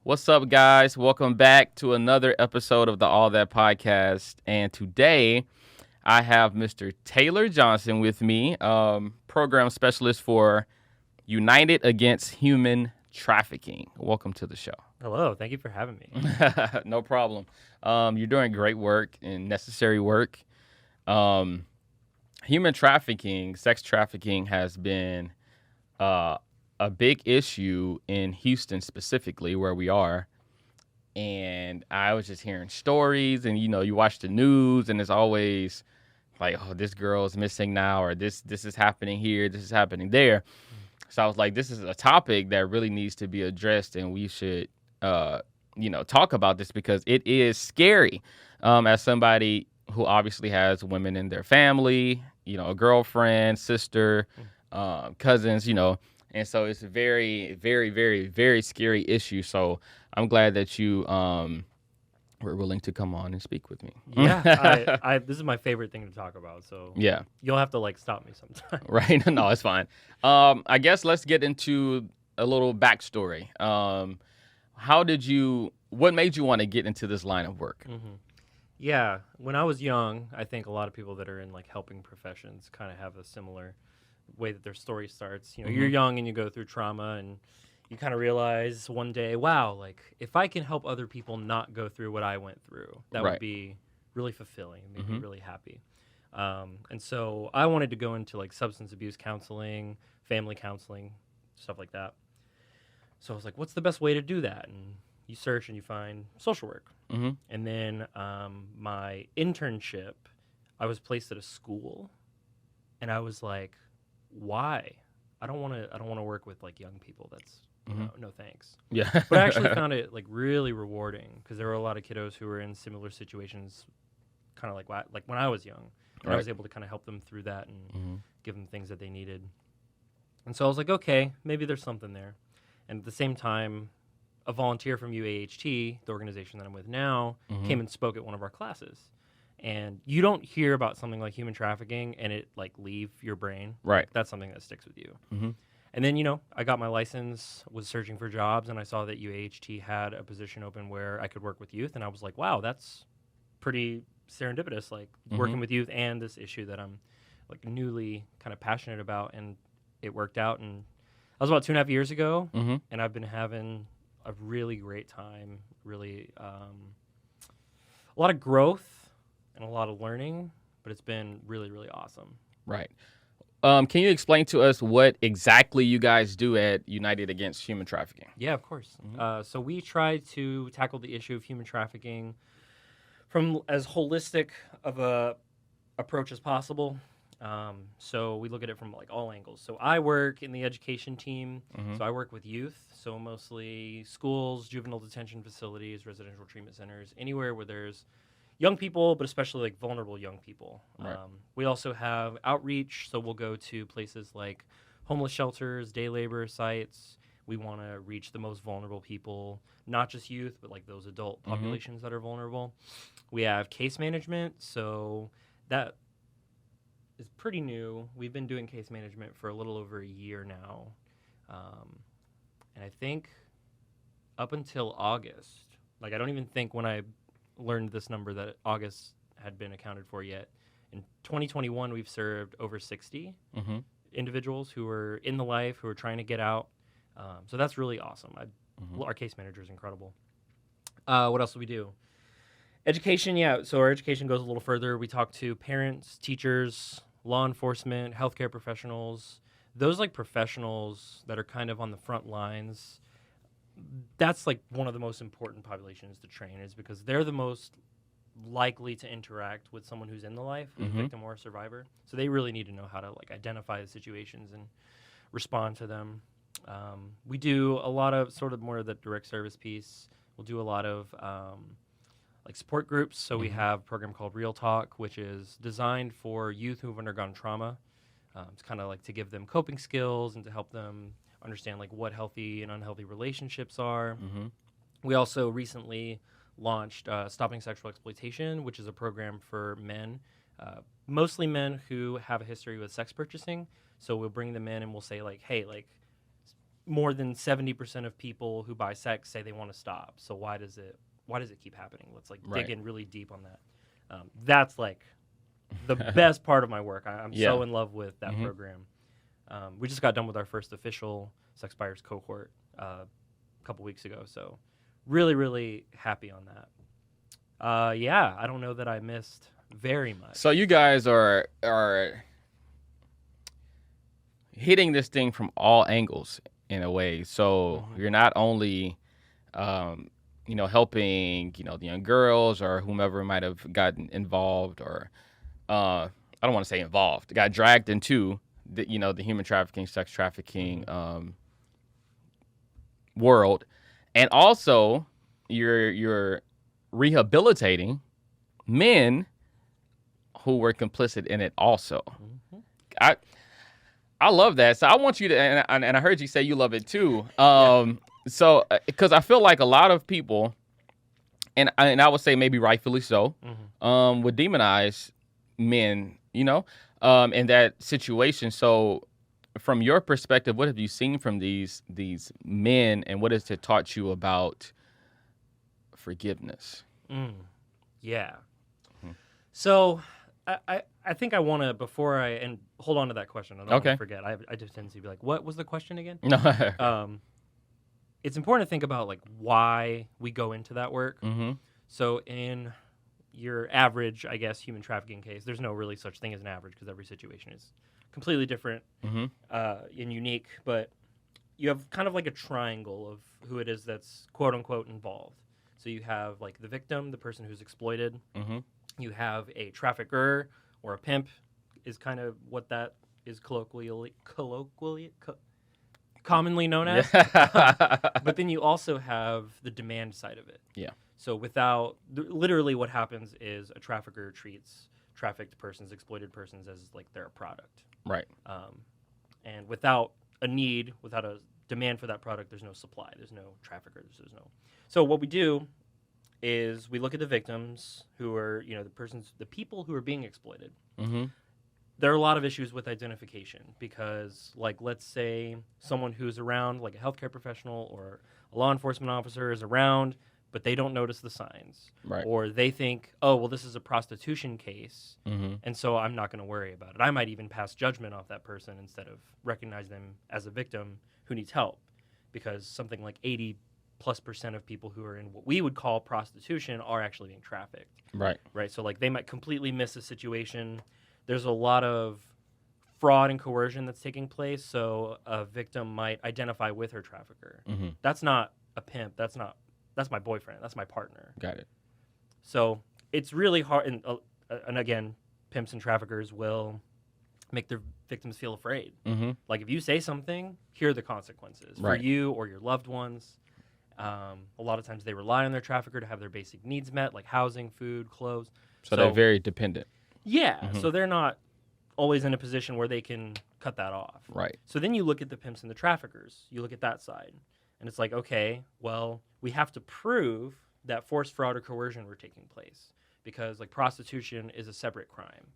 What's up, guys? Welcome back to another episode of the All That Podcast. And today I have Mr. Taylor Johnson with me, program specialist for United Against Human Trafficking. Welcome to the show. Hello, thank you for having me. No problem. You're doing great work and necessary work. Human trafficking, sex trafficking has been a big issue in Houston specifically, where we are. And I was just hearing stories, and you watch the news, and it's always like, oh, this girl is missing now, or this is happening here, this is happening there. So I was like, this is a topic that really needs to be addressed, and we should, talk about this because it is scary. As somebody who obviously has women in their family, a girlfriend, sister, cousins, and so it's a very, very, very, very scary issue. So I'm glad that you were willing to come on and speak with me. Yeah, I this is my favorite thing to talk about. So Yeah. you'll have to stop me sometime. Right. No, it's fine. I guess let's get into a little backstory. What made you want to get into this line of work? hmm Yeah, when I was young, I think a lot of people that are in helping professions kind of have a similar way that their story starts. You're young and you go through trauma and you kind of realize one day, wow, if I can help other people not go through what I went through, that Right. would be really fulfilling, make me really happy. And so I wanted to go into substance abuse counseling, family counseling, stuff like that. So I was like, what's the best way to do that? And you search and you find social work. Mm-hmm. And then my internship, I was placed at a school, and I was like, why? I don't want to work with young people. That's no thanks. Yeah. But I actually found it really rewarding because there were a lot of kiddos who were in similar situations, kind of like when I was young. And I was able to kind of help them through that and give them things that they needed. And so I was like, okay, maybe there's something there. And at the same time, a volunteer from UAHT, the organization that I'm with now, came and spoke at one of our classes. And you don't hear about something like human trafficking and it leave your brain. Right. That's something that sticks with you. Mm-hmm. And then, I got my license, was searching for jobs, and I saw that UAHT had a position open where I could work with youth. And I was like, wow, that's pretty serendipitous, working with youth and this issue that I'm newly kind of passionate about. And it worked out. And that was about 2.5 years ago. And I've been having a really great time, really a lot of growth and a lot of learning, but it's been really, really awesome. Right. Can you explain to us what exactly you guys do at United Against Human Trafficking? Yeah, of course. So we try to tackle the issue of human trafficking from as holistic of a approach as possible. So we look at it from all angles. So I work in the education team. So I work with youth. So mostly schools, juvenile detention facilities, residential treatment centers, anywhere where there's young people, but especially vulnerable young people. Right. We also have outreach. So we'll go to places like homeless shelters, day labor sites. We want to reach the most vulnerable people, not just youth, but those adult populations that are vulnerable. We have case management. So that is pretty new. We've been doing case management for a little over a year now. And I think up until August, I don't even think when I learned this number that August had been accounted for yet. In 2021, we've served over 60 individuals who are in the life, who are trying to get out. So that's really awesome. Our case manager is incredible. What else do we do? Education, yeah. So our education goes a little further. We talk to parents, teachers, law enforcement, healthcare professionals. Those professionals that are kind of on the front lines. That's one of the most important populations to train, is because they're the most likely to interact with someone who's in the life, who's a victim or a survivor. So they really need to know how to identify the situations and respond to them. We do a lot of sort of more of the direct service piece. We'll do a lot of support groups. So we have a program called Real Talk, which is designed for youth who've undergone trauma. It's kind of to give them coping skills and to help them understand what healthy and unhealthy relationships are. We also recently launched Stopping Sexual Exploitation, which is a program for men, mostly men who have a history with sex purchasing. So we'll bring them in and we'll say hey, more than 70% of people who buy sex say they want to stop. So why does it keep happening? Let's like Right. dig in really deep on that. That's like the best part of my work. I'm Yeah. so in love with that program. We just got done with our first official Sex Buyers cohort a couple weeks ago. So really, really happy on that. Yeah, I don't know that I missed very much. So you guys are hitting this thing from all angles in a way. So you're not only, helping, the young girls or whomever might have gotten involved or, I don't want to say involved, got dragged into the human trafficking, sex trafficking world, and also you're rehabilitating men who were complicit in it also. I love that. So I want you to, and I heard you say you love it too. So because I feel like a lot of people, and I would say maybe rightfully so, would demonize men, in that situation. So from your perspective, what have you seen from these men, and what has it taught you about forgiveness? Yeah. So I think I want to, before and hold on to that question. I don't want to forget. I just tend to be like, what was the question again? No. It's important to think about like why we go into that work. So in your average, I guess, human trafficking case, there's no really such thing as an average because every situation is completely different and unique. But you have kind of like a triangle of who it is that's quote unquote involved. So you have like the victim, the person who's exploited. You have a trafficker or a pimp is kind of what that is commonly known as. But then you also have the demand side of it. Yeah. So literally what happens is a trafficker treats trafficked persons, exploited persons as like they're a product. Right. And without a need, without a demand for that product, there's no supply. There's no traffickers. There's no. So what we do is we look at the victims who are, the people who are being exploited. There are a lot of issues with identification because, like, let's say someone who's around, like a healthcare professional or a law enforcement officer is around, but they don't notice the signs. Right. Or they think, oh, well, this is a prostitution case, and so I'm not going to worry about it. I might even pass judgment off that person instead of recognize them as a victim who needs help because something like 80+% of people who are in what we would call prostitution are actually being trafficked. Right. Right. So like they might completely miss a situation. There's a lot of fraud and coercion that's taking place. So a victim might identify with her trafficker. That's not a pimp. That's my boyfriend. That's my partner. Got it. So it's really hard. And again, pimps and traffickers will make their victims feel afraid. Like if you say something, here are the consequences for you or your loved ones. A lot of times they rely on their trafficker to have their basic needs met, like housing, food, clothes. So they're very dependent. Yeah, so they're not always in a position where they can cut that off. Right. So then you look at the pimps and the traffickers. You look at that side. And it's like, okay, well, we have to prove that forced fraud or coercion were taking place because, like, prostitution is a separate crime.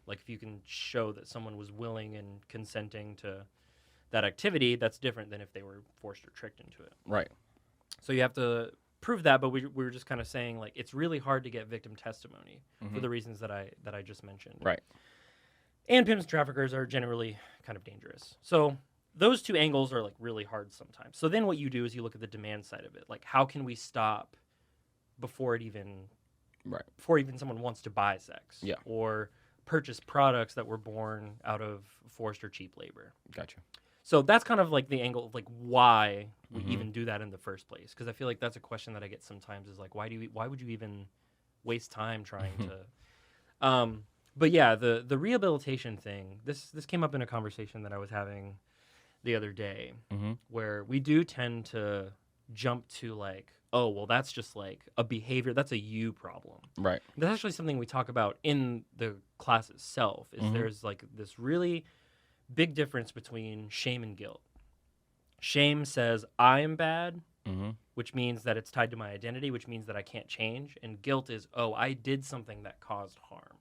Like, if you can show that someone was willing and consenting to that activity, that's different than if they were forced or tricked into it. Right. So you have to prove that, but we were just kind of saying, like, it's really hard to get victim testimony for the reasons that I just mentioned. Right. And pimps and traffickers are generally kind of dangerous. So those two angles are, like, really hard sometimes. So then what you do is you look at the demand side of it. Like, how can we stop before even someone wants to buy sex or purchase products that were born out of forced or cheap labor? Gotcha. So that's kind of like the angle of like why we even do that in the first place. Because I feel like that's a question that I get sometimes is like, why would you even waste time trying to? But yeah, the rehabilitation thing. This came up in a conversation that I was having the other day, where we do tend to jump to like, oh, well, that's just like a behavior. That's a you problem. Right. That's actually something we talk about in the class itself. Is there's like this really big difference between shame and guilt. Shame says I am bad, which means that it's tied to my identity, which means that I can't change. And guilt is, oh, I did something that caused harm.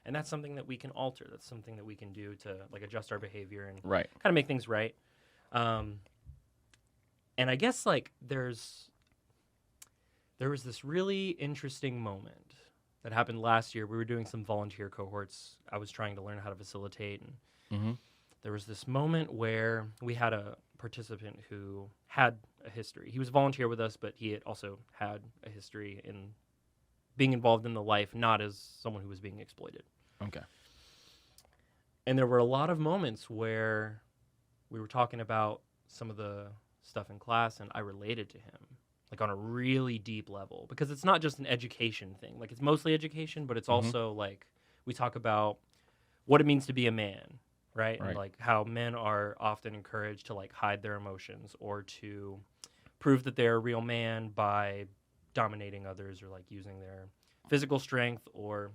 And that's something that we can alter. That's something that we can do to like adjust our behavior and kind of make things right. And I guess like there was this really interesting moment that happened last year. We were doing some volunteer cohorts. I was trying to learn how to facilitate, and Mm-hmm. there was this moment where we had a participant who had a history. He was a volunteer with us, but he had also had a history in being involved in the life, not as someone who was being exploited. Okay. And there were a lot of moments where we were talking about some of the stuff in class, and I related to him, like on a really deep level, because it's not just an education thing. Like it's mostly education, but it's Mhm. also like we talk about what it means to be a man, right? And Right. like how men are often encouraged to like hide their emotions or to prove that they're a real man by dominating others or like using their physical strength or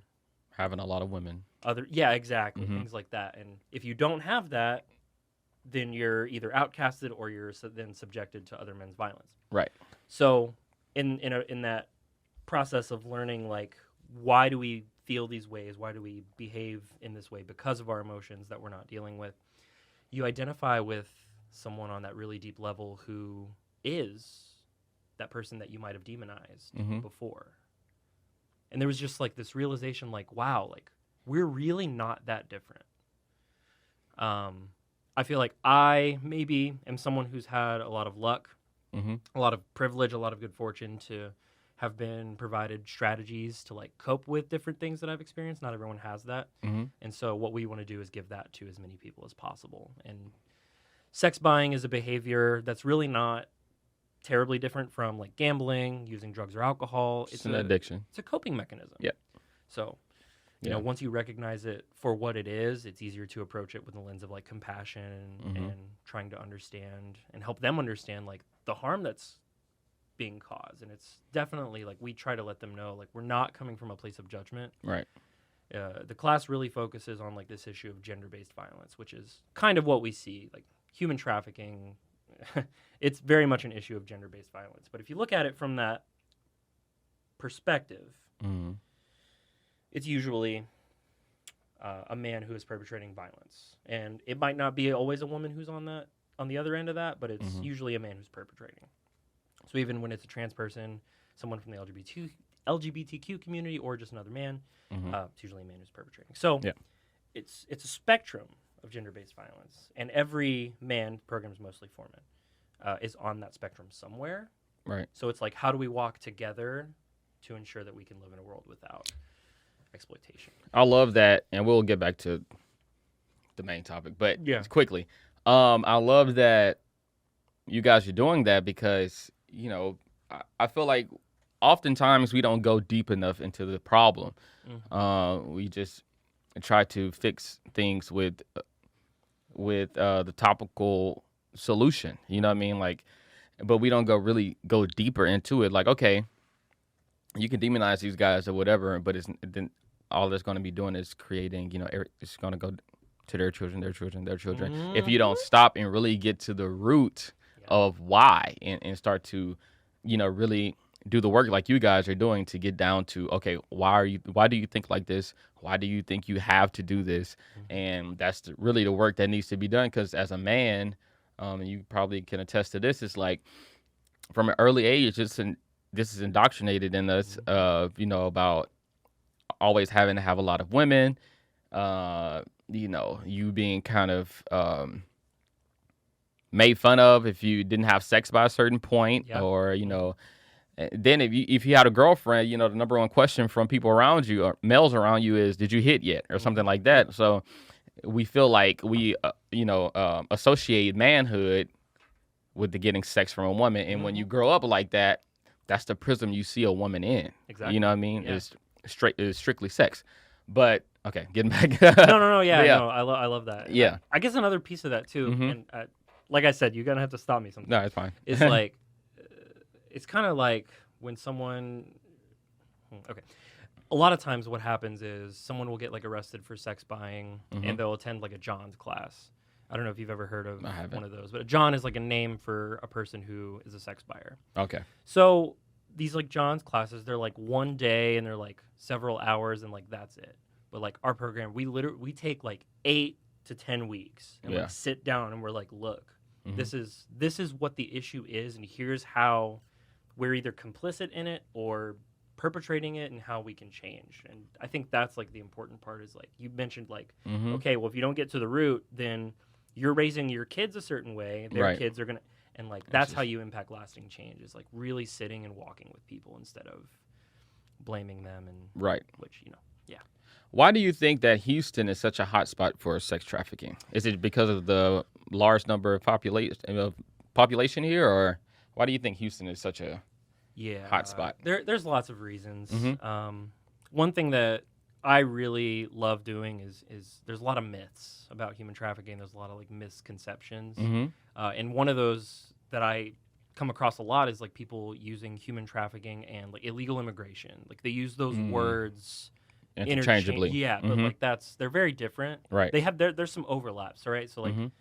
Having a lot of women. yeah, exactly, Mhm. things like that. And if you don't have that, then you're either outcasted or you're then subjected to other men's violence. Right. So in that process of learning, like, why do we feel these ways? Why do we behave in this way because of our emotions that we're not dealing with? You identify with someone on that really deep level who is that person that you might have demonized Mhm. before. And there was just like this realization, like, wow, like we're really not that different. I feel like I maybe am someone who's had a lot of luck, Mhm. a lot of privilege, a lot of good fortune to have been provided strategies to like cope with different things that I've experienced. Not everyone has that. Mhm. And so what we want to do is give that to as many people as possible. And sex buying is a behavior that's really not terribly different from like gambling, using drugs or alcohol. It's an addiction. It's a coping mechanism. Yeah. So, you Yeah. know, once you recognize it for what it is, it's easier to approach it with the lens of like compassion Mhm. and trying to understand and help them understand like the harm that's being caused. And it's definitely like we try to let them know like we're not coming from a place of judgment. Right. The class really focuses on like this issue of gender-based violence, which is kind of what we see, like human trafficking. It's very much an issue of gender-based violence. But if you look at it from that perspective, Mhm. it's usually a man who is perpetrating violence, and it might not be always a woman who's on the other end of that, but it's Mhm. usually a man who's perpetrating. So even when it's a trans person, someone from the LGBTQ community, or just another man, Mhm. it's usually a man who's perpetrating. So Yeah. it's a spectrum of gender-based violence, and every man, programs mostly for men, is on that spectrum somewhere. Right. So it's like, how do we walk together to ensure that we can live in a world without exploitation? I love that, and we'll get back to the main topic, but Yeah. quickly. I love that you guys are doing that because, you know, I feel like oftentimes we don't go deep enough into the problem. We just try to fix things with the topical solution. You know what I mean? Like, but we don't really go deeper into it. Like, okay, you can demonize these guys or whatever, but then all that's going to be doing is creating, you know, it's going to go to their children, their children, their children. If you don't stop and really get to the root of why and start to, you know, really do the work like you guys are doing to get down to, okay, why do you think like this? Why do you think you have to do this? And that's really the work that needs to be done. Because as a man, and you probably can attest to this, it's like from an early age, this is indoctrinated in us, you know, about always having to have a lot of women, you know, you being kind of made fun of if you didn't have sex by a certain point, or, you know, then if you had a girlfriend, you know, the number one question from people around you or males around you is, did you hit yet, or something like that. So we feel like we, you know, associate manhood with the getting sex from a woman. And when you grow up like that, that's the prism you see a woman in. Exactly. You know what I mean? Yeah. It's strictly sex. But okay, getting back. No, yeah, Yeah. no, I love that. Yeah. I guess another piece of that too, Mhm. and like I said, you're gonna have to stop me sometime. No, it's fine. It's like, it's kind of like when someone, okay, a lot of times what happens is someone will get like arrested for sex buying, and they'll attend like a John's class. I don't know if you've ever heard of I haven't. one of those, but a John is like a name for a person who is a sex buyer. Okay. So these like John's classes, they're like one day and they're like several hours and like that's it. But like our program, we take like 8 to 10 weeks and Yeah. like sit down and we're like, look, Mhm. This is what the issue is, and here's how we're either complicit in it or perpetrating it, and how we can change. And I think that's like the important part is like you mentioned, like, Mhm. okay, well, if you don't get to the root, then you're raising your kids a certain way. Their Right. kids are gonna, and like It's that's how just you impact lasting change. Is like really sitting and walking with people instead of blaming them, and right. which yeah. Why do you think that Houston is such a hot spot for sex trafficking? Is it because of the large number of population here, or why do you think Houston is such a Yeah, hot spot? there's lots of reasons. Mhm. One thing that I really love doing is there's a lot of myths about human trafficking. There's a lot of like misconceptions, Mhm. and one of those that I come across a lot is like people using human trafficking and like illegal immigration. Like they use those words Interchangeably. yeah, but Mhm. like they're very different. Right. They have there's some overlaps, all right? So like Mhm.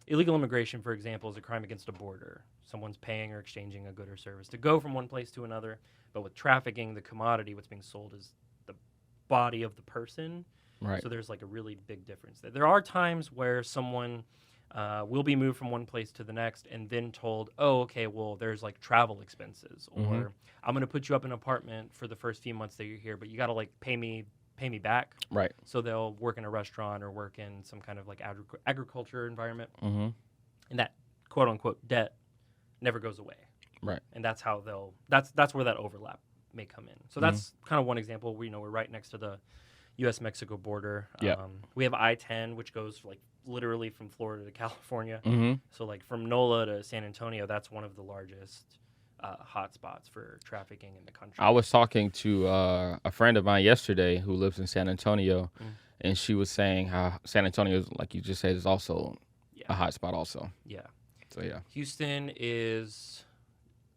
illegal immigration, for example, is a crime against a border. Someone's paying or exchanging a good or service to go from one place to another. But with trafficking, the commodity, what's being sold is the body of the person. Right. So there's like a really big difference there. There are times where someone will be moved from one place to the next and then told, oh, okay, well, there's like travel expenses, or I'm going to put you up in an apartment for the first few months that you're here, but you got to like pay me back. Right. So they'll work in a restaurant or work in some kind of like agriculture environment, Mhm. and that quote unquote debt never goes away. Right. And that's how that's where that overlap may come in. So that's kind of one example. We're right next to the U.S. Mexico border. Yeah. We have I-10, which goes like literally from Florida to California. Mhm. So like from NOLA to San Antonio, that's one of the largest hotspots for trafficking in the country. I was talking to a friend of mine yesterday who lives in San Antonio, and she was saying how San Antonio, like you just said, is also a hot spot also. Yeah. So yeah. Houston is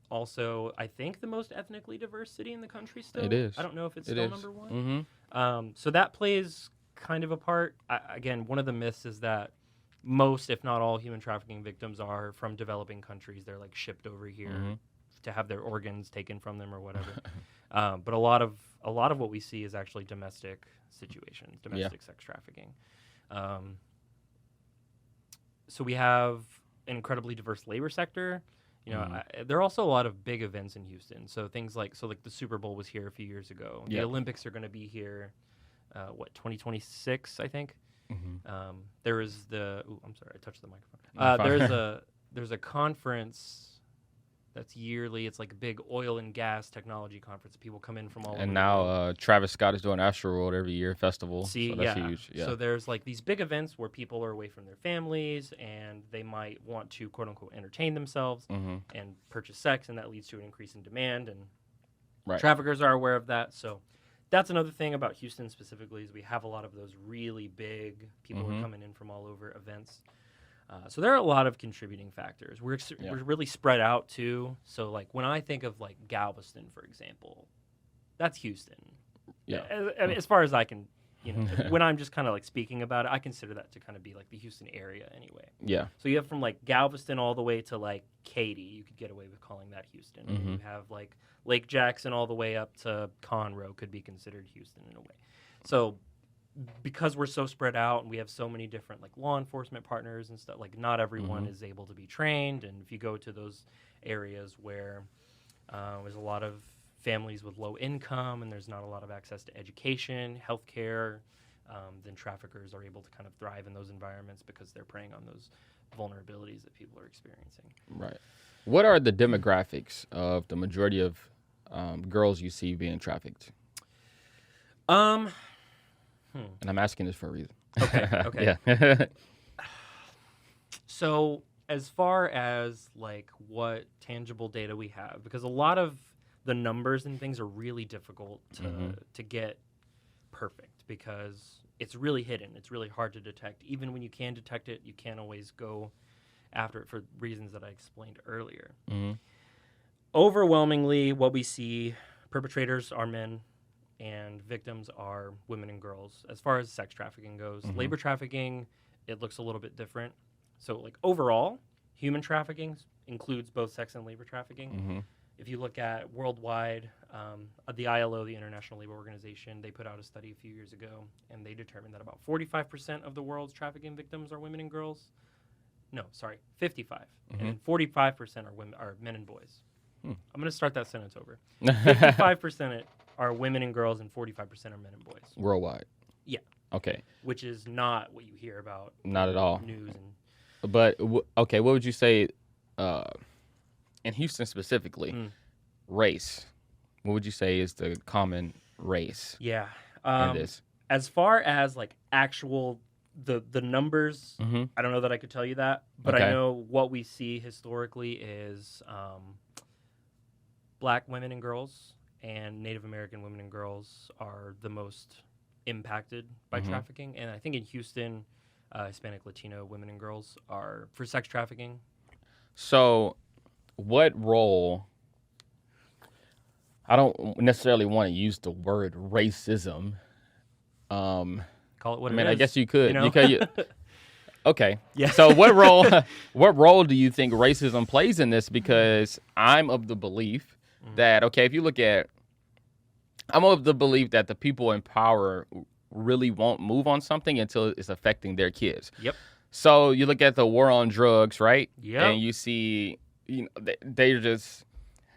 also, I think, the most ethnically diverse city in the country still. It is. I don't know if it's It still is. number one. Mhm. So that plays kind of a part. Again, one of the myths is that most, if not all, human trafficking victims are from developing countries. They're like shipped over here to have their organs taken from them or whatever. But a lot of what we see is actually domestic situations, domestic sex trafficking. So we have an incredibly diverse labor sector. There are also a lot of big events in Houston. So things like the Super Bowl was here a few years ago. The Olympics are going to be here, 2026, I think. There is the. Ooh, I'm sorry, I touched the microphone. There's a conference that's yearly. It's like a big oil and gas technology conference. People come in from all over. And the now world. Travis Scott is doing Astroworld every year festival. See, so that's huge. Yeah. So there's like these big events where people are away from their families and they might want to quote unquote entertain themselves and purchase sex, and that leads to an increase in demand. And traffickers are aware of that. So that's another thing about Houston specifically is we have a lot of those really big people who are coming in from all over events. So there are a lot of contributing factors. We're really spread out too. So like when I think of like Galveston, for example, that's Houston. Yeah. As far as I can, when I'm just kind of like speaking about it, I consider that to kind of be like the Houston area anyway. Yeah. So you have from like Galveston all the way to like Katy. You could get away with calling that Houston. And you have like Lake Jackson all the way up to Conroe could be considered Houston in a way. So because we're so spread out and we have so many different like law enforcement partners and stuff, like not everyone is able to be trained. And if you go to those areas where there's a lot of families with low income and there's not a lot of access to education, healthcare, then traffickers are able to kind of thrive in those environments because they're preying on those vulnerabilities that people are experiencing. Right. What are the demographics of the majority of girls you see being trafficked? And I'm asking this for a reason. Okay. Yeah. So as far as like what tangible data we have, because a lot of the numbers and things are really difficult to get perfect because it's really hidden. It's really hard to detect. Even when you can detect it, you can't always go after it for reasons that I explained earlier. Overwhelmingly, what we see, perpetrators are men and victims are women and girls. As far as sex trafficking goes, labor trafficking, it looks a little bit different. So like overall, human trafficking includes both sex and labor trafficking. If you look at worldwide, the ILO, the International Labor Organization, they put out a study a few years ago, and they determined that about 45% of the world's trafficking victims are women and girls. no, sorry, 55, and then 45% are men and boys. I'm going to start that sentence over. 55% are women and girls, and 45% are men and boys. Worldwide. Yeah. Okay. Which is not what you hear about. Not at all. News and But okay, what would you say in Houston specifically? Race. What would you say is the common race yeah. in this? As far as like actual the numbers, Mm-hmm. I don't know that I could tell you that, but Okay. I know what we see historically is Black women and girls and Native American women and girls are the most impacted by trafficking. And I think in Houston, Hispanic, Latino women and girls are for sex trafficking. So, what role? I don't necessarily want to use the word racism. Call it what I it mean, is. I guess you could. You know? You could. Okay. Yeah. So, what role? What role do you think racism plays in this? Because I'm of the belief that if you look at, I'm of the belief that the people in power really won't move on something until it's affecting their kids. Yep. So you look at the war on drugs, right? Yep. And you see, they're just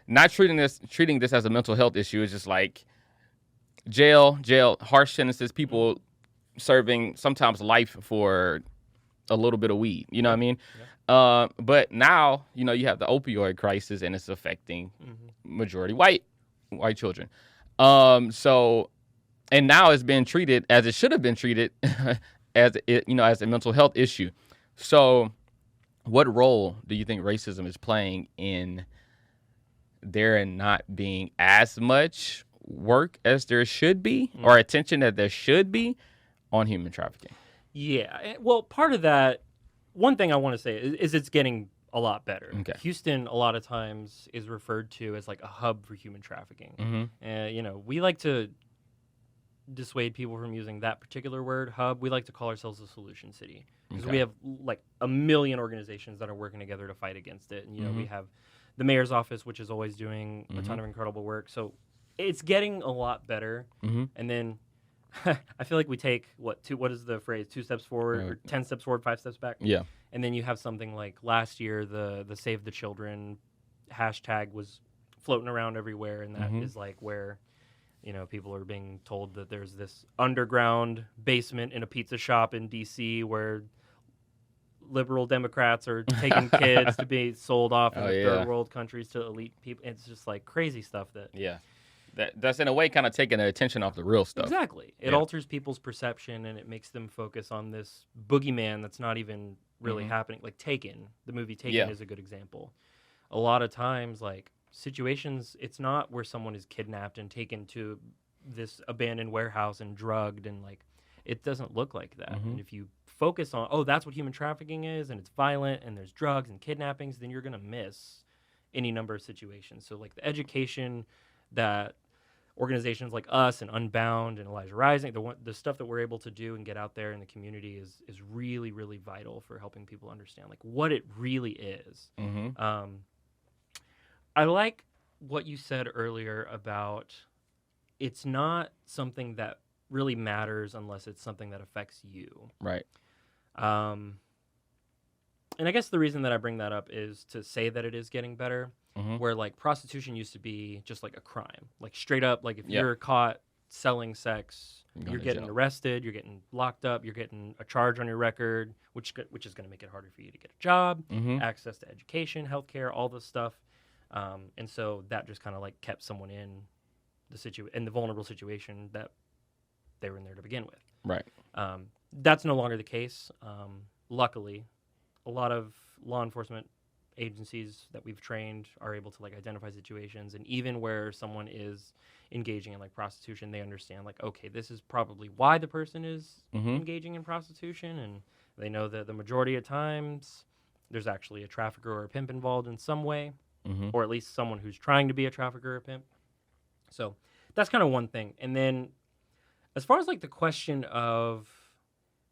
not treating this as a mental health issue. It's just like jail, harsh sentences, people serving sometimes life for a little bit of weed. You know what I mean? Yeah. But now, you have the opioid crisis, and it's affecting majority white children. So, and now it's been treated as it should have been treated as a mental health issue. So, what role do you think racism is playing in there not being as much work as there should be, or attention that there should be on human trafficking? Yeah. Well, part of that, one thing I want to say is it's getting a lot better. Okay. Houston, a lot of times, is referred to as like a hub for human trafficking. Mm-hmm. And, we like to dissuade people from using that particular word, hub. We like to call ourselves a solution city because we have like a million organizations that are working together to fight against it. And, we have the mayor's office, which is always doing a ton of incredible work. So it's getting a lot better. And then I feel like we take what is the phrase? 2 steps forward or 10 steps forward, 5 steps back. Yeah. And then you have something like last year, the Save the Children hashtag was floating around everywhere, and that is like where people are being told that there's this underground basement in a pizza shop in D.C. where liberal Democrats are taking kids to be sold off in third world countries to elite people. It's just like crazy stuff that. Yeah. That's in a way kind of taking the attention off the real stuff. Exactly. It alters people's perception, and it makes them focus on this boogeyman that's not even really happening. Like Taken, the movie Taken is a good example. A lot of times, like situations, it's not where someone is kidnapped and taken to this abandoned warehouse and drugged, and like it doesn't look like that. And if you focus on, that's what human trafficking is, and it's violent, and there's drugs and kidnappings, then you're gonna miss any number of situations. So like the education that organizations like us and Unbound and Elijah Rising, the stuff that we're able to do and get out there in the community is really, really vital for helping people understand like what it really is. I like what you said earlier about it's not something that really matters unless it's something that affects you. Right. And I guess the reason that I bring that up is to say that it is getting better. Where like prostitution used to be just like a crime, like straight up, like if you're caught selling sex, you're getting arrested, you're getting locked up, you're getting a charge on your record, which is going to make it harder for you to get a job, access to education, healthcare, all this stuff, and so that just kind of like kept someone in the vulnerable situation that they were in there to begin with. Right. That's no longer the case. Luckily, a lot of law enforcement agencies that we've trained are able to like identify situations, and even where someone is engaging in like prostitution, they understand like, okay, this is probably why the person is engaging in prostitution, and they know that the majority of times there's actually a trafficker or a pimp involved in some way, or at least someone who's trying to be a trafficker or a pimp. So that's kind of one thing. And then as far as like the question of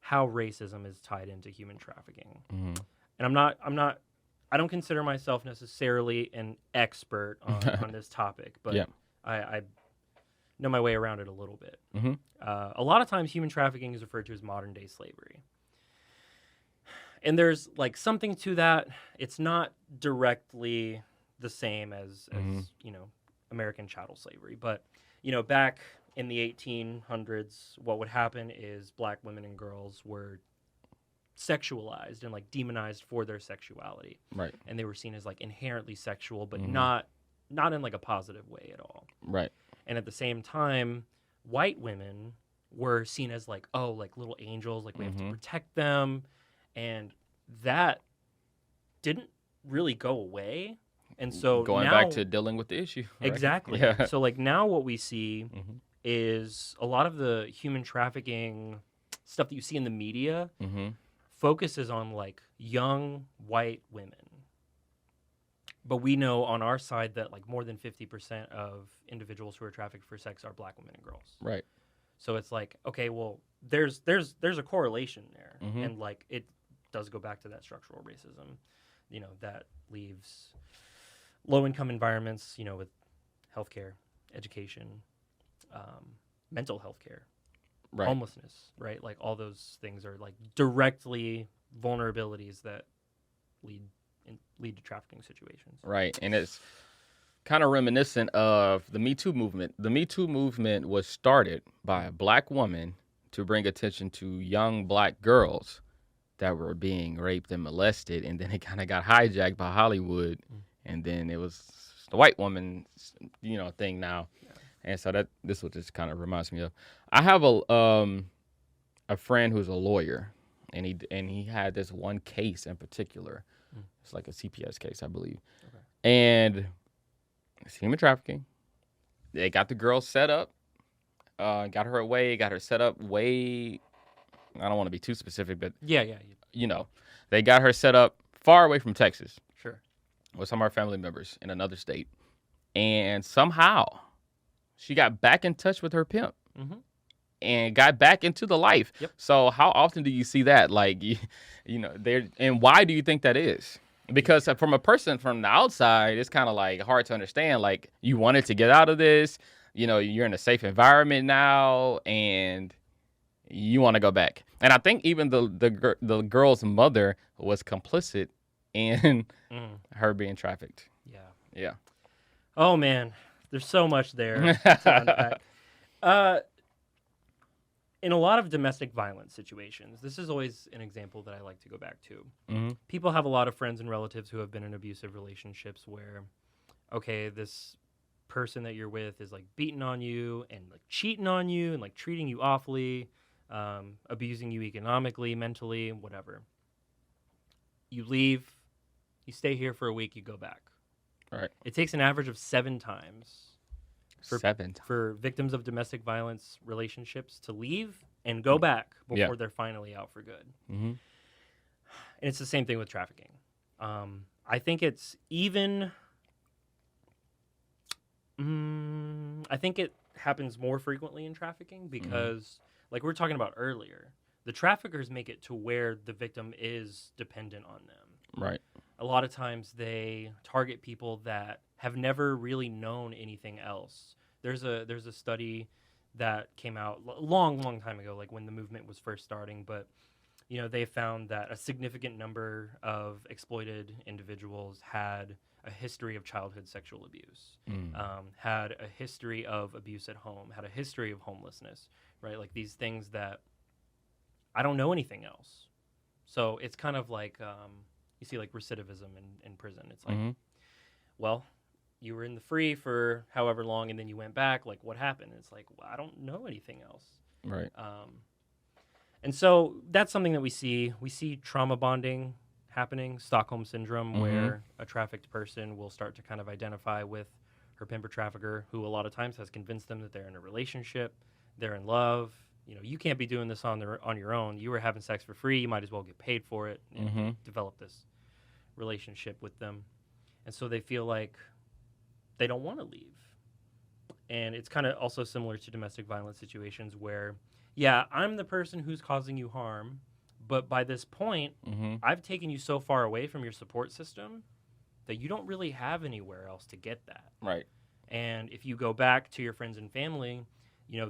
how racism is tied into human trafficking, and I don't consider myself necessarily an expert on this topic, but I know my way around it a little bit. A lot of times human trafficking is referred to as modern day slavery. And there's like something to that. It's not directly the same as American chattel slavery, but back in the 1800s, what would happen is black women and girls were sexualized and like demonized for their sexuality, Right. and they were seen as like inherently sexual, but Mhm. not in like a positive way at all. Right. And at the same time, white women were seen as like, oh, like little angels, like we have to protect them, and that didn't really go away. And so Going now, back to dealing with the issue. Right? exactly. Yeah. So like now what we see Mhm. is a lot of the human trafficking stuff that you see in the media Mhm. focuses on like young white women. But we know on our side that like more than 50% of individuals who are trafficked for sex are black women and girls. Right. So it's like, okay, well, there's a correlation there, Mhm. and like it does go back to that structural racism, that leaves low-income environments, with healthcare, education, mental health care, Right. homelessness, right? Like all those things are like directly vulnerabilities that lead to trafficking situations. Right. And it's kind of reminiscent of the Me Too movement. The Me Too movement was started by a black woman to bring attention to young black girls that were being raped and molested, and then it kind of got hijacked by Hollywood, and then it was the white woman, thing now. Yeah. And so this what just kind of reminds me of. I have a friend who's a lawyer, and he had this one case in particular. It's like a CPS case, I believe. Okay. And it's human trafficking. They got the girl set up, got her set up way. I don't want to be too specific, but Yeah. they got her set up far away from Texas Sure. with some of our family members in another state. And somehow she got back in touch with her pimp Mm-hmm. and got back into the life. Yep. So how often do you see that? Like, there, and why do you think that is? Because from a person from the outside, it's kind of like hard to understand. Like, you wanted to get out of this, you're in a safe environment now, and you want to go back. And I think even the girl's mother was complicit in her being trafficked. Yeah. Yeah. Oh man, there's so much there to unpack. In a lot of domestic violence situations, this is always an example that I like to go back to. Mm-hmm. People have a lot of friends and relatives who have been in abusive relationships where, okay, this person that you're with is like beating on you and like cheating on you and like treating you awfully, abusing you economically, mentally, whatever. You leave, you stay here for a week, you go back. Right. It takes an average of 7 times. For victims of domestic violence relationships to leave and go back before they're finally out for good. Mm-hmm. And it's the same thing with trafficking. I think it's even... I think it happens more frequently in trafficking because, like we were talking about earlier, the traffickers make it to where the victim is dependent on them. Right. A lot of times they target people that have never really known anything else. There's a study that came out long time ago, like when the movement was first starting, but they found that a significant number of exploited individuals had a history of childhood sexual abuse, had a history of abuse at home, had a history of homelessness, right? Like these things that I don't know anything else. So it's kind of like you see like recidivism in prison. It's like, well, you were in the free for however long and then you went back. Like, what happened? It's like, well, I don't know anything else. Right. And so that's something that we see. We see trauma bonding happening, Stockholm syndrome, where a trafficked person will start to kind of identify with her pimp or trafficker, who a lot of times has convinced them that they're in a relationship, they're in love. You can't be doing this on your own. You were having sex for free. You might as well get paid for it and develop this relationship with them. And so they feel like they don't want to leave. And it's kind of also similar to domestic violence situations where, yeah, I'm the person who's causing you harm, but by this point, I've taken you so far away from your support system that you don't really have anywhere else to get that. Right. And if you go back to your friends and family,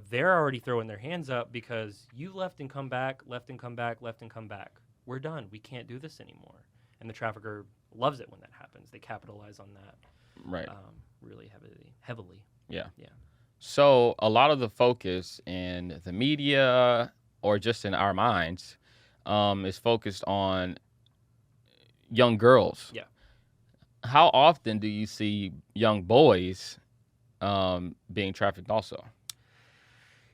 they're already throwing their hands up because you left and come back, left and come back, left and come back. we're done. We can't do this anymore. And the trafficker loves it when that happens. They capitalize on that Right. really heavily. Yeah. Yeah. So a lot of the focus in the media or just in our minds is focused on young girls. Yeah. How often do you see young boys being trafficked also?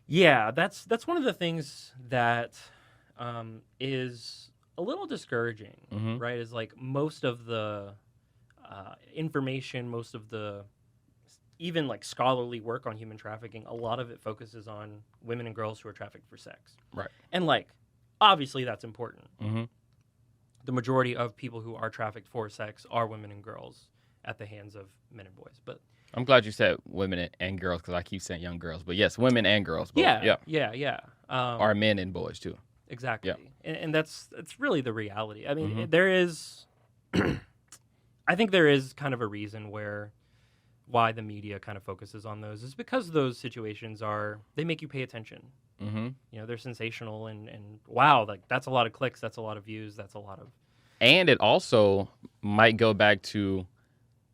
Yeah, that's one of the things that is a little discouraging, Mm-hmm. right? Is like most of the information, most of the even like scholarly work on human trafficking, a lot of it focuses on women and girls who are trafficked for sex. Right. And like, obviously that's important. Mm-hmm. The majority of people who are trafficked for sex are women and girls at the hands of men and boys. But I'm glad you said women and girls because I keep saying young girls. But yes, women and girls. Both. yeah. Are men and boys too. Exactly. Yeah. And that's really the reality. I mean, Mhm. there is, I think there is kind of a reason why the media kind of focuses on those is because those situations they make you pay attention. Mm-hmm. You know, they're sensational and wow, like that's a lot of clicks, that's a lot of views, that's a lot of. And it also might go back to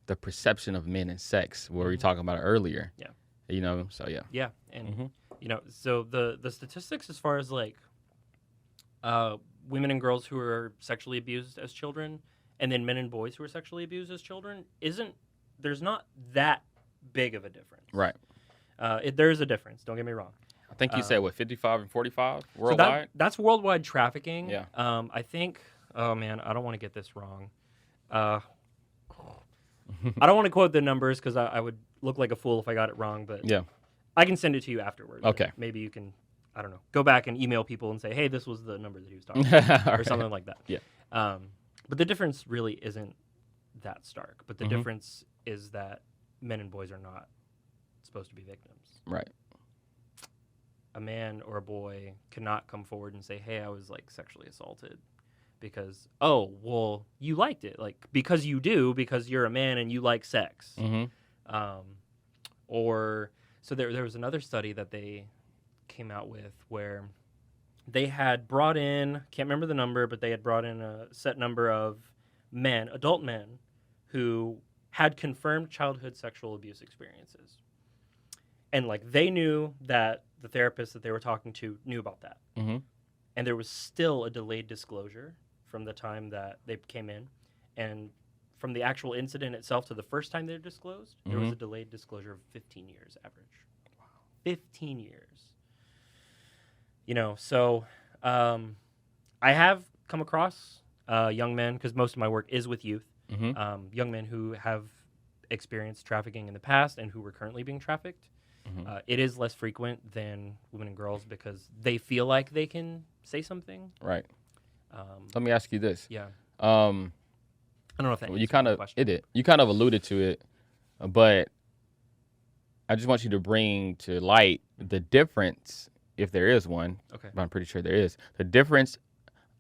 the perception of men and sex, where we were talking about it earlier. Yeah. You know, so yeah. Yeah. And, Mhm. you know, so the statistics as far as like women and girls who are sexually abused as children and then men and boys who are sexually abused as children there's not that big of a difference. Right. There is a difference. Don't get me wrong. I think you said, 55 and 45 worldwide? So that's worldwide trafficking. Yeah. I think, oh man, I don't want to get this wrong. I don't want to quote the numbers because I would look like a fool if I got it wrong, but Yeah. I can send it to you afterwards. Okay. Maybe you can, I don't know, go back and email people and say, hey, this was the number that he was talking about, or something like that. Yeah. But the difference really isn't that stark. But the Mhm. difference is that men and boys are not supposed to be victims. Right. A man or a boy cannot come forward and say, hey, I was like sexually assaulted because, oh, well, you liked it. Like, because you do, because you're a man and you like sex. Mm-hmm. So there was another study that they came out with where they had brought in, can't remember the number, but they had brought in a set number of men, adult men, who had confirmed childhood sexual abuse experiences. And like they knew that the therapist that they were talking to knew about that. Mm-hmm. And there was still a delayed disclosure from the time that they came in. And from the actual incident itself to the first time they disclosed, there was a delayed disclosure of 15 years average. Wow. 15 years. You know, so I have come across young men, because most of my work is with youth, young men who have experienced trafficking in the past and who were currently being trafficked. It is less frequent than women and girls because they feel like they can say something. Right. Let me ask you this. Yeah. I don't know if that you kind of alluded to it, but I just want you to bring to light the difference, if there is one. Okay. But I'm pretty sure there is. The difference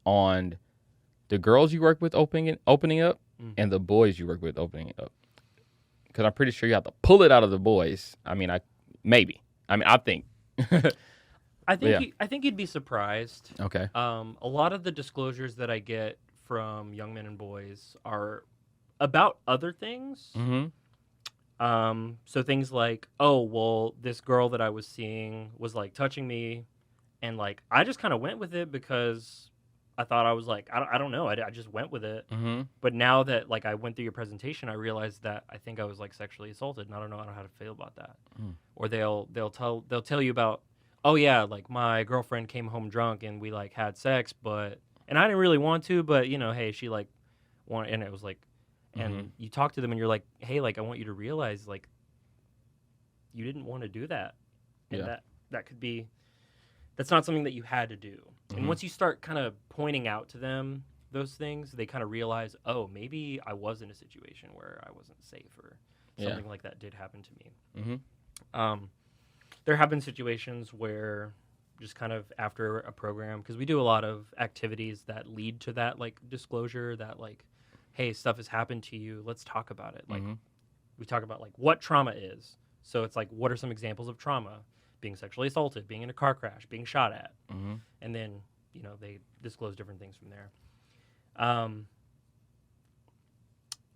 on the girls you work with opening up and the boys you work with opening it up. Because I'm pretty sure you have to pull it out of the boys. I mean, I think. I think you'd be surprised. Okay. A lot of the disclosures that I get from young men and boys are about other things. Mm-hmm. So things like, oh, well, this girl that I was seeing was like touching me, and like I just kind of went with it because I thought I was like, I don't know, I just went with it. Mm-hmm. But now that like I went through your presentation, I realized that I think I was like sexually assaulted, and I don't know how to feel about that. Or they'll tell you about, oh yeah, like my girlfriend came home drunk and we like had sex, and I didn't really want to, but you know, hey, she like wanted, and it was like, and you talk to them and you're like, hey, like I want you to realize like you didn't want to do that, and that could be, that's not something that you had to do. And once you start kind of pointing out to them those things, they kind of realize, oh, maybe I was in a situation where I wasn't safe, or something like that did happen to me. There have been situations where just kind of after a program, because we do a lot of activities that lead to that like disclosure, that like, hey, stuff has happened to you, let's talk about it. Like we talk about like what trauma is. So it's like, what are some examples of trauma? Being sexually assaulted, being in a car crash, being shot at. And then, you know, they disclose different things from there. Um,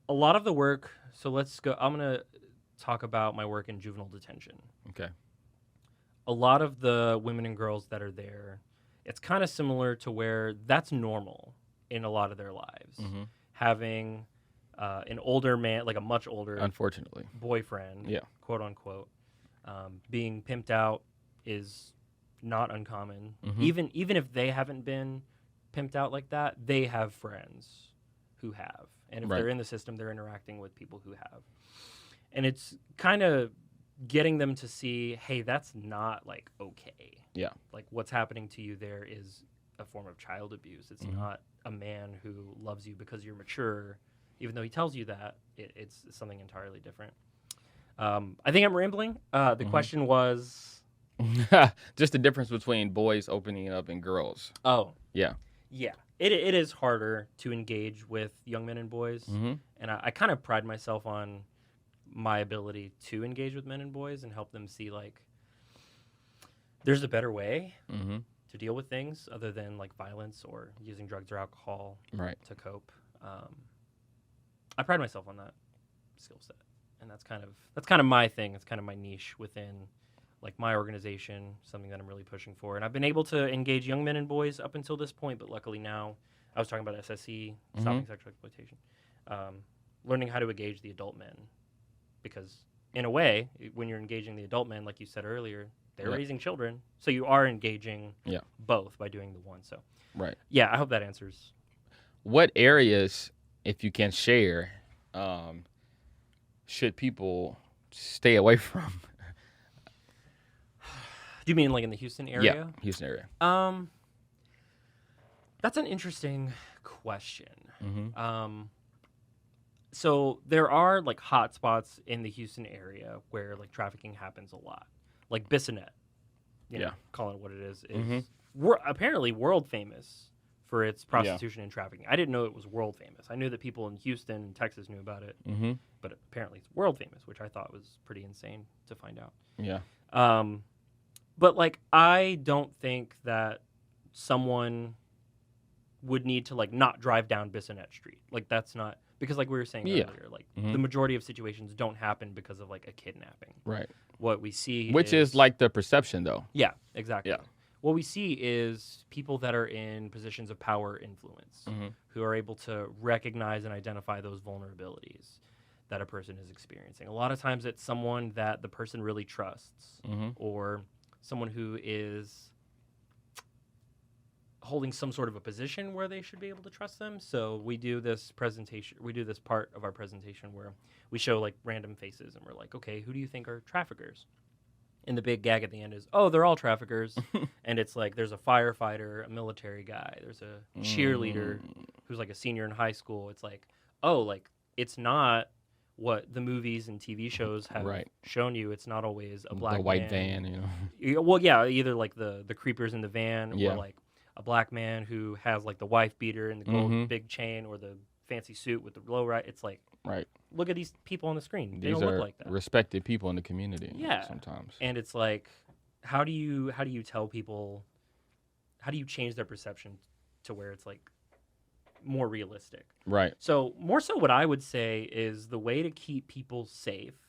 a lot of the work. So let's go. I'm gonna talk about my work in juvenile detention. Okay. A lot of the women and girls that are there, it's kind of similar to where that's normal in a lot of their lives. Mm-hmm. Having an older man, like a much older Unfortunately. boyfriend, Yeah. quote unquote, being pimped out is not uncommon. Mm-hmm. Even if they haven't been pimped out like that, they have friends who have. And if Right. they're in the system, they're interacting with people who have. And it's kind of getting them to see, hey, that's not like okay. Yeah. Like what's happening to you there is a form of child abuse. It's Mhm. not a man who loves you because you're mature, even though he tells you that. It's something entirely different. I think I'm rambling. The question was, Just the difference between boys opening up and girls. oh, Yeah. yeah, it is harder to engage with young men and boys, Mm-hmm. and I kind of pride myself on my ability to engage with men and boys and help them see like there's a better way Mm-hmm. to deal with things other than like violence or using drugs or alcohol Right. to cope. I pride myself on that skill set, and that's kind of my thing. It's kind of my niche within like my organization, something that I'm really pushing for. And I've been able to engage young men and boys up until this point, but luckily now, I was talking about SSE, stopping sexual exploitation, learning how to engage the adult men, because in a way, when you're engaging the adult men, like you said earlier, they're Yeah. raising children, so you are engaging Yeah. both by doing the one. So Right. yeah, I hope that answers. What areas, if you can share, should people stay away from? Do you mean like in the Houston area? Yeah, Houston area. That's an interesting question. Mm-hmm. So there are like hotspots in the Houston area where like trafficking happens a lot, like Bissonnet. Yeah. Calling it what it is Mhm. apparently world famous for its prostitution and trafficking. I didn't know it was world famous. I knew that people in Houston and Texas knew about it, Mm-hmm. but apparently it's world famous, which I thought was pretty insane to find out. Yeah. But like I don't think that someone would need to like not drive down Bissonnet Street. Like that's not because like we were saying Yeah. earlier, like Mhm. the majority of situations don't happen because of like a kidnapping. Right. What we see Which is like the perception, though. yeah, exactly. Yeah. What we see is people that are in positions of power influence Mhm. who are able to recognize and identify those vulnerabilities that a person is experiencing. A lot of times it's someone that the person really trusts Mhm. or someone who is holding some sort of a position where they should be able to trust them. So we do this part of our presentation where we show like random faces and we're like, okay, who do you think are traffickers? And the big gag at the end is, oh, they're all traffickers. And it's like there's a firefighter, a military guy, there's a cheerleader who's like a senior in high school. It's like, oh, like it's not what the movies and TV shows have Right. shown you. It's not always a black the white man. van, you know. Well, yeah, either like the creepers in the van Yeah. or like a black man who has like the wife beater and the gold Mhm. big chain or the fancy suit with the low right. It's like, Right. look at these people on the screen. They These don't are look like that. respected people in the community. Yeah. Sometimes. And it's like, how do you tell people, how do you change their perception to where it's like more realistic? Right. So more so what I would say is the way to keep people safe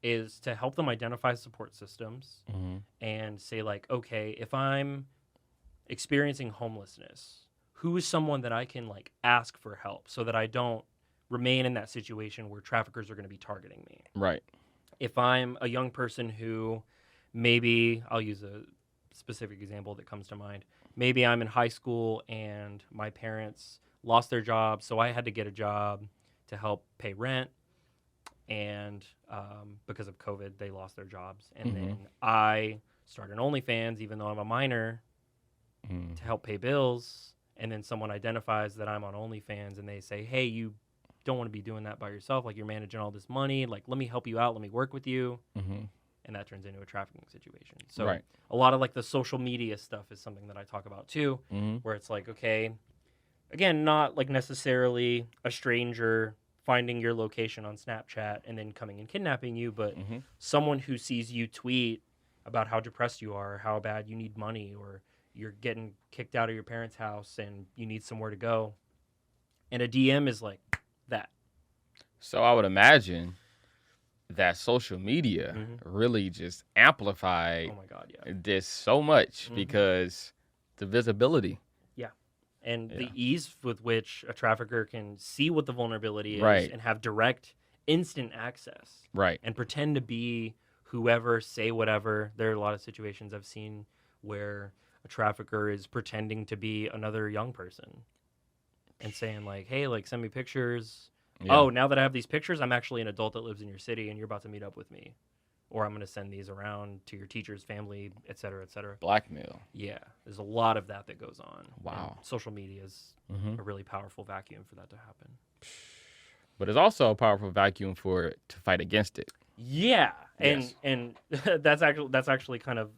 is to help them identify support systems Mm-hmm. and say like, okay, if I'm experiencing homelessness, who is someone that I can like ask for help so that I don't remain in that situation where traffickers are going to be targeting me? Right. If I'm a young person who maybe, I'll use a specific example that comes to mind. Maybe I'm in high school and my parents lost their job, so I had to get a job to help pay rent. And because of COVID, they lost their jobs. And then I started OnlyFans, even though I'm a minor, to help pay bills. And then someone identifies that I'm on OnlyFans and they say, hey, you don't want to be doing that by yourself. Like, you're managing all this money. Like, let me help you out. Let me work with you. Mm-hmm. And that turns into a trafficking situation. So Right. a lot of like the social media stuff is something that I talk about too, Mm-hmm. where it's like, okay, again, not like necessarily a stranger finding your location on Snapchat and then coming and kidnapping you, but Mm-hmm. someone who sees you tweet about how depressed you are, how bad you need money, or you're getting kicked out of your parents' house and you need somewhere to go. And a DM is like that. So I would imagine that social media really just amplified Oh my God, yeah. this so much because the visibility. Yeah. And Yeah. the ease with which a trafficker can see what the vulnerability is Right. and have direct, instant access Right. and pretend to be whoever, say whatever. There are a lot of situations I've seen where a trafficker is pretending to be another young person and saying like, hey, like send me pictures. Yeah. Oh, now that I have these pictures, I'm actually an adult that lives in your city and you're about to meet up with me. Or I'm going to send these around to your teacher's family, et cetera, et cetera. Blackmail. Yeah, there's a lot of that goes on. Wow. And social media is a really powerful vacuum for that to happen. But it's also a powerful vacuum to fight against it. Yeah, Yes. and that's actually kind of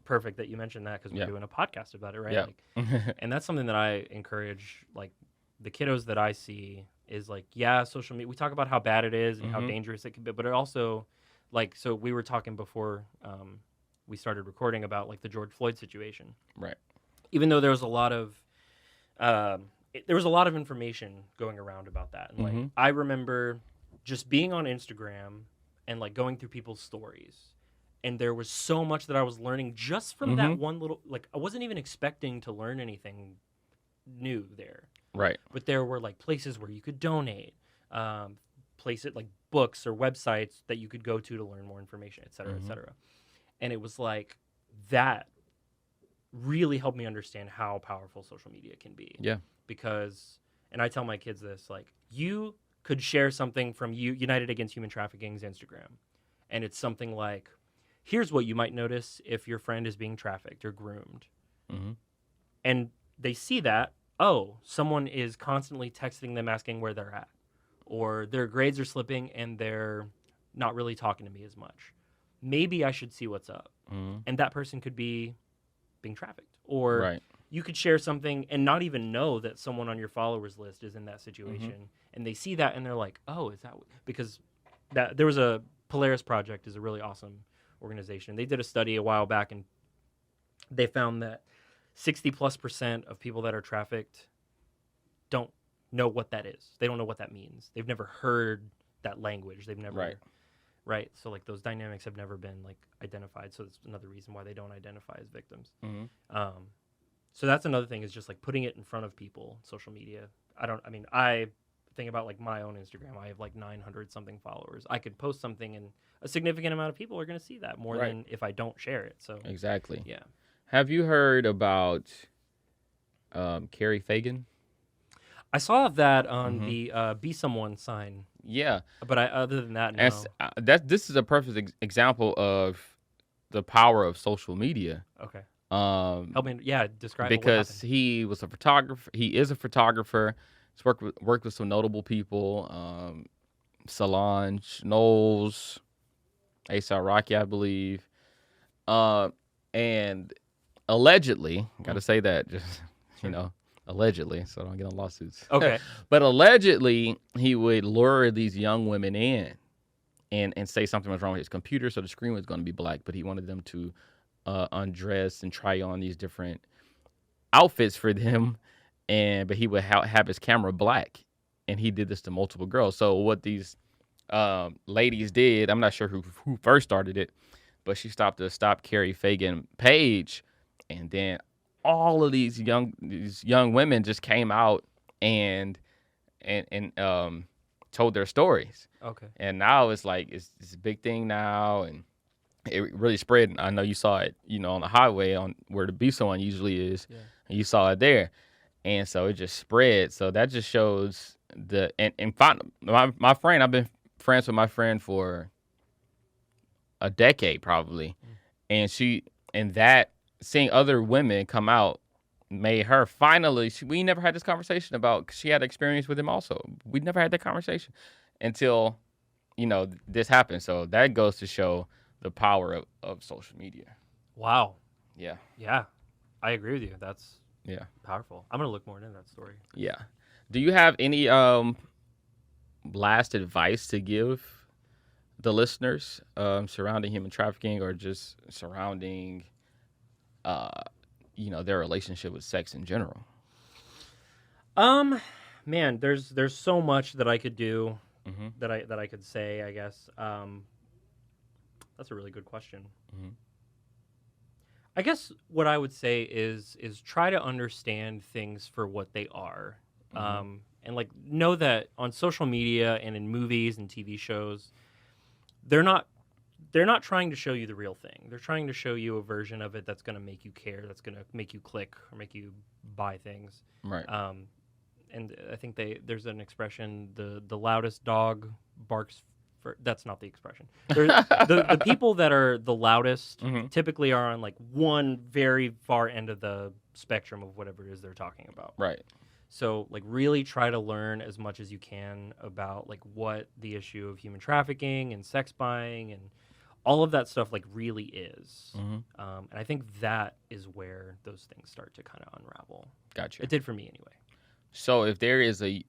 perfect that you mentioned that because we're doing a podcast about it, right? Yeah. Like, and that's something that I encourage, like the kiddos that I see is like, yeah, social media. We talk about how bad it is and how dangerous it can be, but it also, like, so we were talking before we started recording about like the George Floyd situation, Right. even though there was a lot of information going around about that. And like I remember just being on Instagram and like going through people's stories, and there was so much that I was learning just from that one little, like I wasn't even expecting to learn anything new there. Right. But there were like places where you could donate, places like books or websites that you could go to learn more information, et cetera, et cetera. And it was like that really helped me understand how powerful social media can be. Yeah. Because, and I tell my kids this, like, you could share something from United Against Human Trafficking's Instagram, and it's something like, here's what you might notice if your friend is being trafficked or groomed. And they see that, oh, someone is constantly texting them asking where they're at, or their grades are slipping and they're not really talking to me as much. Maybe I should see what's up. And that person could be being trafficked. Or you could share something and not even know that someone on your followers list is in that situation. And they see that and they're like, oh, is that... Because there was a Polaris Project is a really awesome organization. They did a study a while back and they found that 60+% of people that are trafficked don't know what that is. They don't know what that means. They've never heard that language. They've never... Right. So like those dynamics have never been like identified. So it's another reason why they don't identify as victims. So that's another thing is just like putting it in front of people, social media. I think about like my own Instagram. I have like 900 something followers. I could post something and a significant amount of people are going to see that more than if I don't share it. So exactly. Yeah. Have you heard about Khyrie Fagan? I saw that on the Be Someone sign. Yeah. But other than that, no. This is a perfect example of the power of social media. Okay. Help me, describe it. Because he was a photographer. He is a photographer. He's worked with some notable people. Solange Knowles, A$AP Rocky, I believe. And allegedly, got to say that, just, allegedly, so I don't get on lawsuits. Okay. But allegedly, he would lure these young women in and say something was wrong with his computer, so the screen was going to be black, but he wanted them to undress and try on these different outfits for them, but he would have his camera black, and he did this to multiple girls. So what these ladies did, I'm not sure who first started it, but she stopped the Stop Khyrie Fagan page, and then all of these young women just came out and told their stories. Okay. And now it's like it's a big thing now, and it really spread. I know you saw it, on the highway on where the Be Someone usually is. Yeah. And you saw it there, and so it just spread. So that just shows my friend. I've been friends with my friend for a decade probably, and seeing other women come out made her finally. We never had this conversation about. 'Cause she had experience with him also. We never had that conversation until, this happened. So that goes to show the power of social media. Wow. Yeah. Yeah. I agree with you. That's powerful. I'm going to look more into that story. Yeah. Do you have any last advice to give the listeners surrounding human trafficking or just surrounding their relationship with sex in general? Man, there's so much that I could do, Mm-hmm. that I could say, I guess. That's a really good question. Mm-hmm. I guess what I would say is try to understand things for what they are, Mm-hmm. and like know that on social media and in movies and TV shows, they're not trying to show you the real thing. They're trying to show you a version of it that's going to make you care, that's going to make you click or make you buy things. Right. And I think there's an expression, the loudest dog barks. That's not the expression. The people that are the loudest Mm-hmm. typically are on like one very far end of the spectrum of whatever it is they're talking about. Right. So like really try to learn as much as you can about like what the issue of human trafficking and sex buying and all of that stuff like really is. Mm-hmm. And I think that is where those things start to kind of unravel. Gotcha. It did for me anyway. So if there is a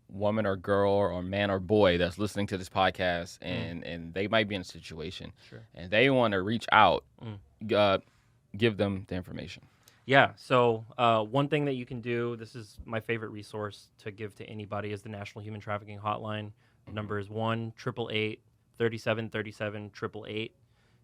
woman or girl or man or boy that's listening to this podcast and they might be in a situation Sure. and they want to reach out, give them the information. Yeah. So one thing that you can do, this is my favorite resource to give to anybody, is the National Human Trafficking Hotline. The number is 1-888-3737-888.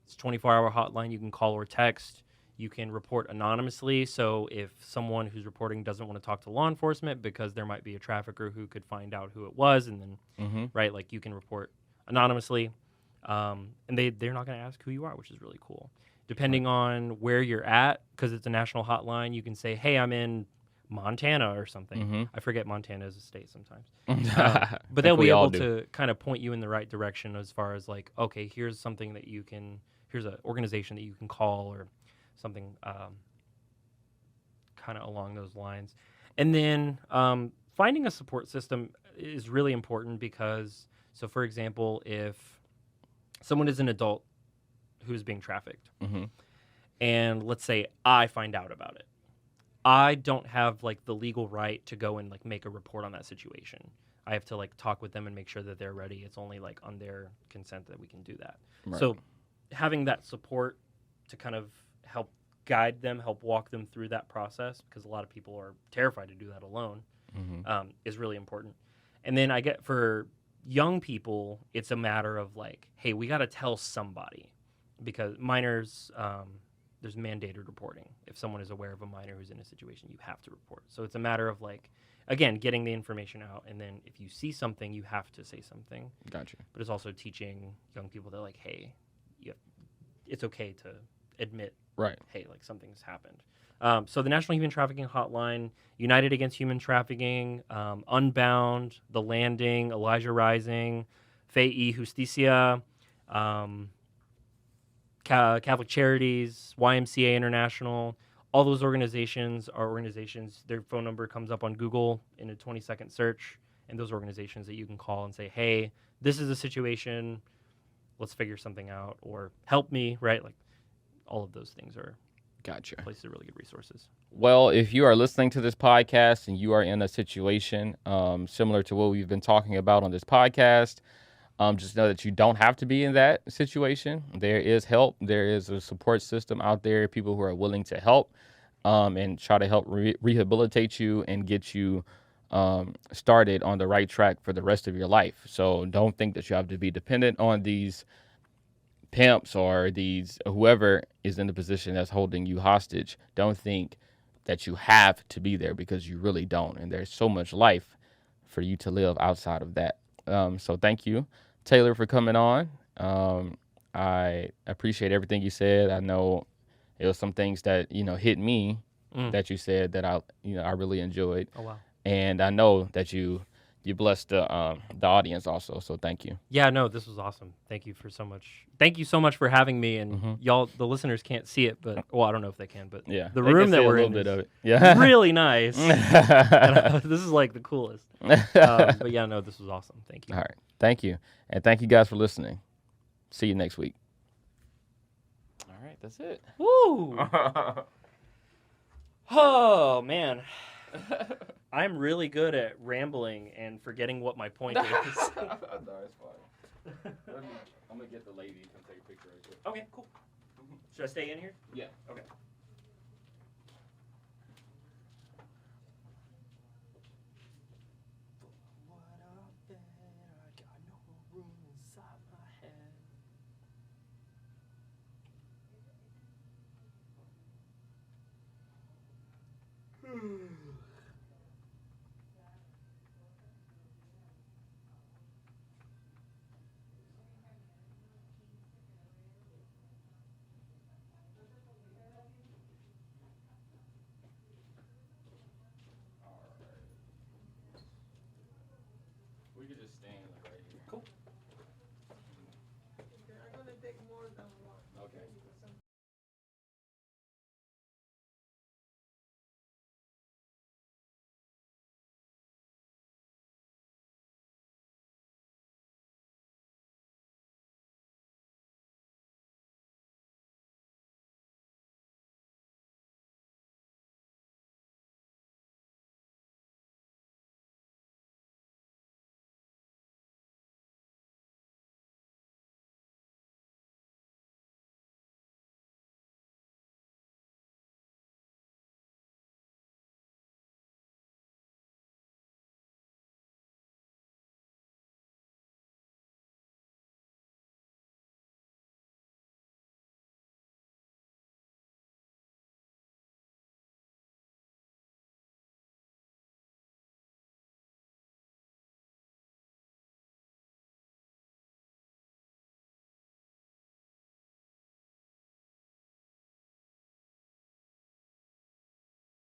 It's a 24-hour hotline. You can call or text. You can report anonymously. So if someone who's reporting doesn't want to talk to law enforcement because there might be a trafficker who could find out who it was, and then, right, like you can report anonymously. And they're not going to ask who you are, which is really cool. Depending on where you're at, because it's a national hotline, you can say, hey, I'm in Montana or something. I forget Montana is a state sometimes. But they'll be able to kind of point you in the right direction as far as like, okay, here's something that you can, here's an organization that you can call or something kind of along those lines. And then finding a support system is really important because, so for example, if someone is an adult who's being trafficked, and let's say I find out about it, I don't have like the legal right to go and like make a report on that situation. I have to like talk with them and make sure that they're ready. It's only like on their consent that we can do that. Right. So having that support to kind of help guide them, help walk them through that process, because a lot of people are terrified to do that alone, is really important. And then I get for young people, it's a matter of like, hey, we got to tell somebody, because minors, there's mandated reporting. If someone is aware of a minor who's in a situation, you have to report. So it's a matter of like, again, getting the information out, and then if you see something, you have to say something. Gotcha. But it's also teaching young people that like, hey, it's okay to admit, right? Hey, like something's happened. So the National Human Trafficking Hotline, United Against Human Trafficking, Unbound, The Landing, Elijah Rising, Fe y Justicia, Catholic Charities, YMCA International, all those organizations are organizations. Their phone number comes up on Google in a 20-second search, and those organizations that you can call and say, hey, this is a situation, let's figure something out, or help me, right? Like all of those things are places of really good resources. Well, if you are listening to this podcast and you are in a situation similar to what we've been talking about on this podcast, just know that you don't have to be in that situation. There is help. There is a support system out there, people who are willing to help and try to help rehabilitate you and get you started on the right track for the rest of your life. So don't think that you have to be dependent on these pimps or these whoever is in the position that's holding you hostage. Don't think that you have to be there, because you really don't. And there's so much life for you to live outside of that. So thank you, Taylor, for coming on. I appreciate everything you said. I know it was some things that, hit me that you said that I really enjoyed. Oh, wow. And I know that you blessed the audience also. So thank you. Yeah, no, this was awesome. Thank you so much for having me. And y'all, the listeners can't see it, but I don't know if they can, but yeah, the room that we're in is really nice. This is like the coolest. But yeah, no, this was awesome. Thank you. All right. Thank you. And thank you guys for listening. See you next week. All right. That's it. Woo! Oh, man. I'm really good at rambling and forgetting what my point is. No, it's fine. I'm going to get the lady and come take a picture right quick. Okay, cool. Should I stay in here? Yeah. Okay.